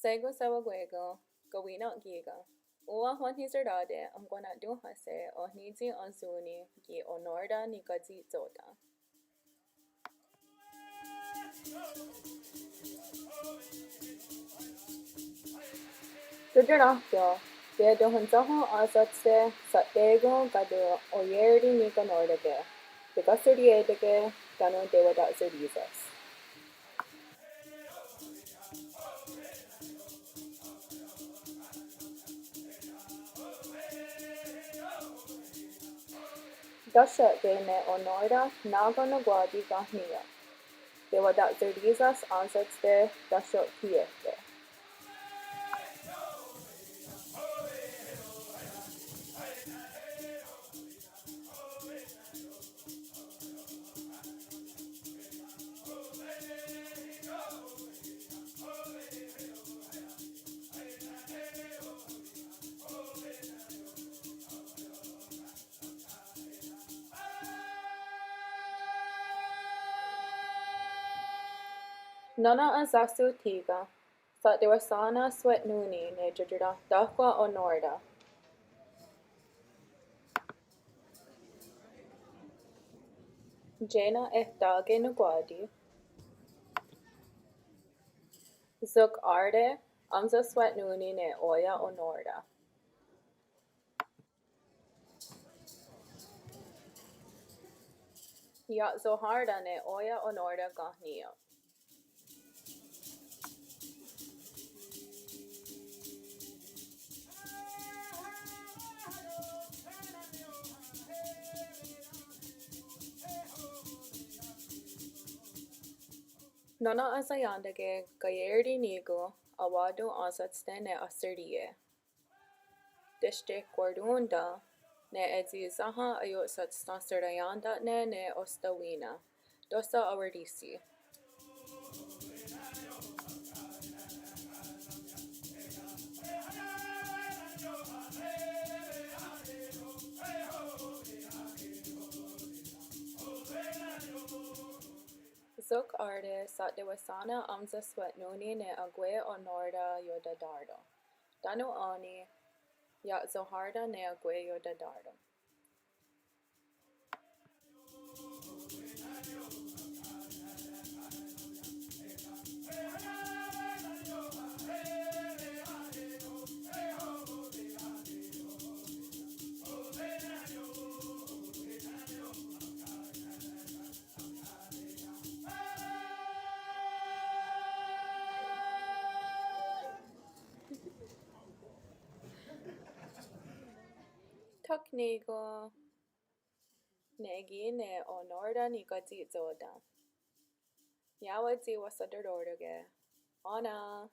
Sego sewakwé Gawí wenhniserá enkwana'tónhahse nitsi ansúni ónwa nikatsi'tsò. Tiotierenhton teiotonhontsóhon asatste Sha'tewahsén gadu óyéirí nikanò tekahseriietake tánon Tewata'serí. Tashia'ke Ónwa nákon kenh Tewata'serí asatste Tashia'ke. Nona ensátste Sha'tewahsén swe'nón tiotierenhtahkwa Ónwa. Wenhniserá nonkwá. Husk swe'nón Ónwa. Nikatsi'tsò Ónwa kenh niioht. Nona ensaienta'ke gawí awadu asatste asatste. Tiotierenhton nitsi ensaienta'ne ostawina. Dosa awarisi. Sha'tewahsén swe'nón Ónwa tánon Nikatsi'tsò. Taknigo Ónwa nikatsi'tsò. Yawad si wasadororge. Ónwa.